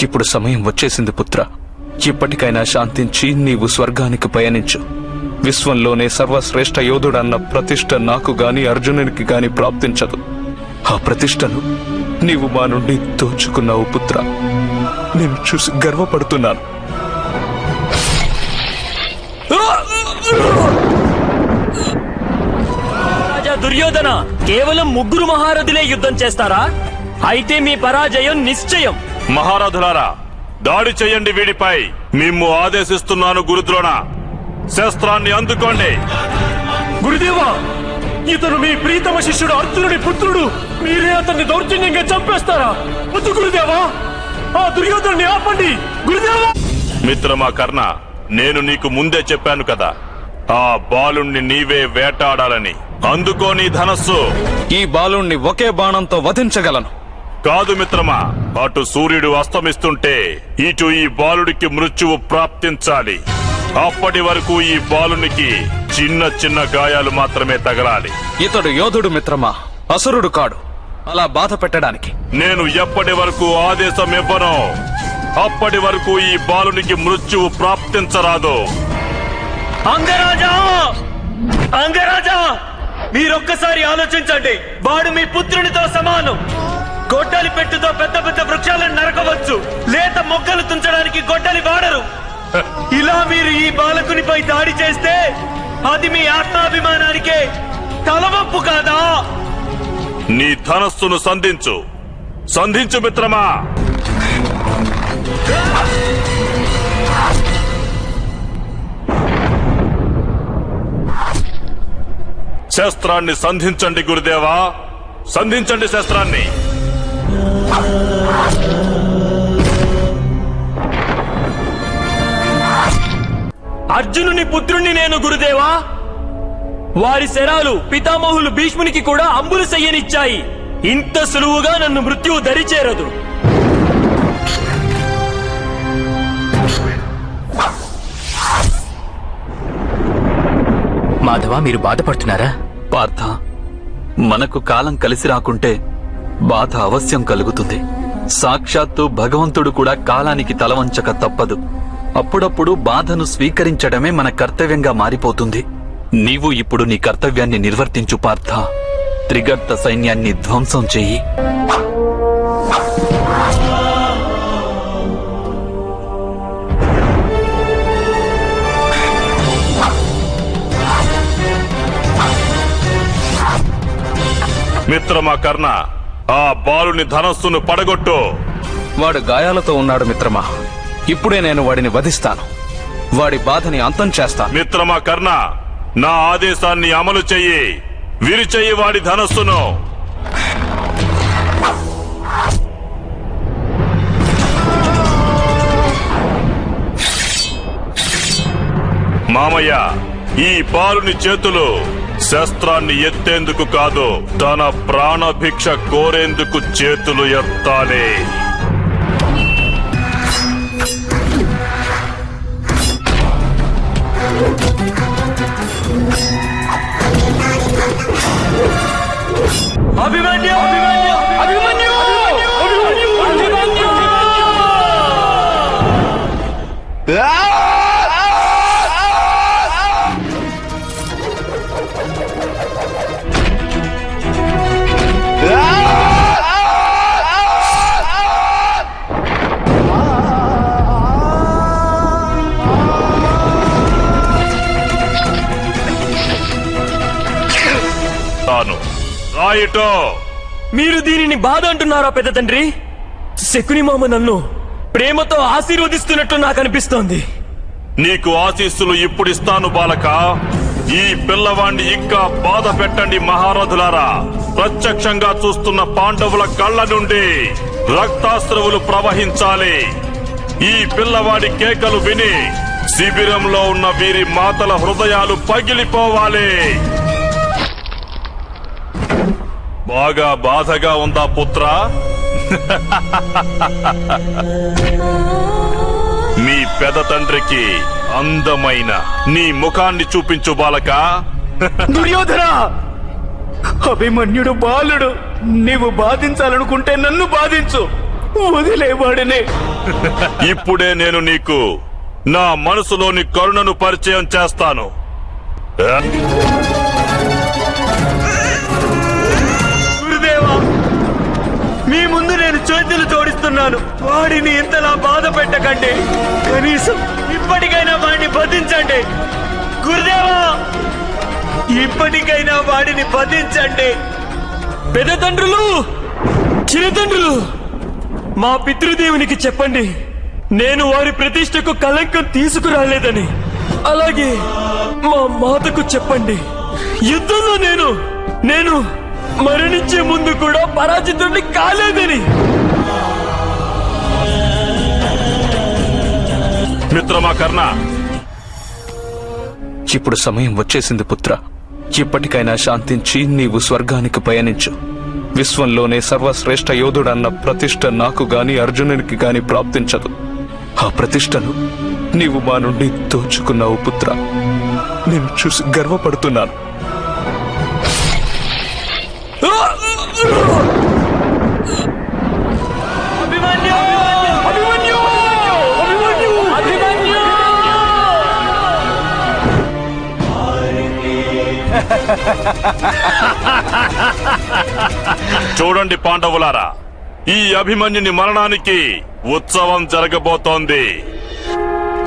ఇప్పుడు సమయం వచ్చేసింది పుత్ర. ఇప్పటికైనా శాంతించి నీవు స్వర్గానికి పయనించు. విశ్వంలోనే సర్వశ్రేష్ఠ యోధుడన్న ప్రతిష్ఠ నాకు గాని అర్జునునికి గాని ప్రాప్తించదు. ఆ ప్రతిష్టను నీవు మా నుండి దోచుకున్నావు పుత్ర. నేను చూసి గర్వపడుతున్నాను. రాజా దుర్యోధన, కేవలం 3 మహారథులే యుద్ధం చేస్తారా? అయితే మీ పరాజయం నిశ్చయం. మహారథులారా, దాడి చెయ్యండి వీడిపై. మిమ్ము ఆదేశిస్తున్నాను గురుద్రోణ. శస్త్రాన్ని అందుకోండి. గురుదేవా, ఇతను మీ ప్రీతమ శిష్యుడు అర్జునుడి పుత్రుడు. మీరే అతన్ని దౌర్జన్యంగా చంపేస్తారా? వద్దు గురుదేవా, ఆ దుర్యోధనుని ఆపండి. గురుదేవా! మిత్రమా కర్ణ, నేను నీకు ముందే చెప్పాను కదా, ఆ బాలుణ్ణి నీవే వేటాడాలని. అందుకో నీ ధనస్సు. ఈ బాలుణ్ణి ఒకే బాణంతో వధించగలను. కాదు మిత్రమా, అటు సూర్యుడు అస్తమిస్తుంటే ఇటు ఈ బాలుడికి మృత్యువు ప్రాప్తించాలి. అప్పటి వరకు ఈ బాలునికి చిన్న చిన్న గాయాలు మాత్రమే తగలాలి. ఇతడు యోధుడు మిత్రమా, అసురుడు కాడు. అలా బాధ పెట్టడానికి నేను ఎప్పటి వరకు ఆదేశం ఇవ్వను, అప్పటి వరకు ఈ బాలునికి మృత్యువు ప్రాప్తించరాదు. అంగరాజా! అంగరాజా! మీరొక్కసారి ఆలోచించండి. వాడు మీ పుత్రునితో సమానం. గొడ్డలి పెట్టుతో పెద్ద పెద్ద వృక్షాలను నరకవచ్చు, లేత మొక్కలు తుంచడానికి గొడ్డలి వాడరు. ఇలా మీరు ఈ బాలకునిపై దాడి చేస్తే అది మీ ఆత్మాభిమానానికే తలవంపు కాదా? నీ ధనస్సును సంధించు. సంధించు మిత్రమా. శస్త్రాన్ని సంధించండి గురుదేవా, సంధించండి శస్త్రాన్ని. అర్జునుని పుత్రుణ్ణి నేను గురుదేవా. వారి శరాలు పితామహులు భీష్మునికి కూడా అంబులు చెయ్యనిచ్చాయి. ఇంత సులువుగా నన్ను మృత్యువు దరిచేరదు. మాధవ, మీరు బాధపడుతున్నారా? పార్థ, మనకు కాలం కలిసి రాకుంటే బాధ అవశ్యం కలుగుతుంది. సాక్షాత్తు భగవంతుడు కూడా కాలానికి తలవంచక తప్పదు. అప్పుడప్పుడు బాధను స్వీకరించడమే మన కర్తవ్యంగా మారిపోతుంది. నీవు ఇప్పుడు నీ కర్తవ్యాన్ని నిర్వర్తించు పార్థ. త్రిగర్త సైన్యాన్ని ధ్వంసం చెయ్యి. మిత్రమా కర్ణ, ఆ బాలుని ధనస్సును పడగొట్టు. వాడు గాయాలతో ఉన్నాడు మిత్రమా. ఇప్పుడే నేను వాడిని వధిస్తాను. వాడి బాధని అంతం చేస్తాను. మిత్రమా కర్ణ, నా ఆదేశాన్ని అమలు చెయ్యి. విరిచెయ్యి వాడి ధనస్సును. మామయ్య, ఈ బాలుని చేతులు శస్త్రాన్ని ఎత్తేందుకు కాదు, తన ప్రాణభిక్ష కోరేందుకు చేతులు ఎత్తాలి. అభిమన్యు! అభిమన్యు! అభిమన్యు! రాయిటో. మీరు దీనిని బాధ అంటున్నారా పెద్ద తండ్రి? శకుని మామ నన్ను ప్రేమతో ఆశీర్వదిస్తున్నట్టు నాకు అనిపిస్తోంది. నీకు ఆశీస్సులు ఇప్పుడిస్తాను బాలక. ఈ పిల్లవాణ్ణి ఇంకా బాధ పెట్టండి మహారథులారా. ప్రత్యక్షంగా చూస్తున్న పాండవుల కళ్ళ నుండి రక్తాశ్రవులు ప్రవహించాలి. ఈ పిల్లవాడి కేకలు విని శిబిరంలో ఉన్న వీరి మాతల హృదయాలు పగిలిపోవాలి. బాగా బాధగా ఉందా పుత్ర? మీ పెద తండ్రికి అందమైన నీ ముఖాన్ని చూపించు బాలక. దుర్యోధన! అభిమన్యుడు బాలుడు. నీవు బాధించాలనుకుంటే నన్ను బాధించు. వదిలేవాడిని. ఇప్పుడే నేను నీకు నా మనసులోని కరుణను పరిచయం చేస్తాను. గురుదేవా, మీ ముందు నేను చేతులు జోడిస్తున్నాను. వాడిని ఇంతలా బాధ పెట్టకండి. కనీసం ఇప్పటికైనా వాడిని బంధించండి. గురుదేవా, ఇప్పటికైనా వాడిని బంధించండి. పెద్ద తండ్రులు, చిన్నతండ్రులు, మా పితృదేవునికి చెప్పండి, నేను వారి ప్రతిష్టకు కళంకం తీసుకురాలేదని. అలాగే మా మాతకు చెప్పండి, యుద్ధంలో నేను మరణించే ముందు కూడా పరాజితుడిని కాలేదని. మిత్రమా కర్ణ, ఇప్పుడు సమయం వచ్చేసింది పుత్ర. ఇప్పటికైనా శాంతించి నీవు స్వర్గానికి పయనించు. విశ్వంలోనే సర్వశ్రేష్ఠ యోధుడన్న ప్రతిష్ట నాకు గాని అర్జునునికి గాని ప్రాప్తించదు. ఆ ప్రతిష్టను నీవు మా నుండి దోచుకున్నావు పుత్ర. నేను చూసి గర్వపడుతున్నాను. అభిమన్యు! అభిమన్యు! అభిమన్యు! అభిమన్యు! చూడండి పాండవులారా, ఈ అభిమన్యుని మరణానికి ఉత్సవం జరగబోతోంది.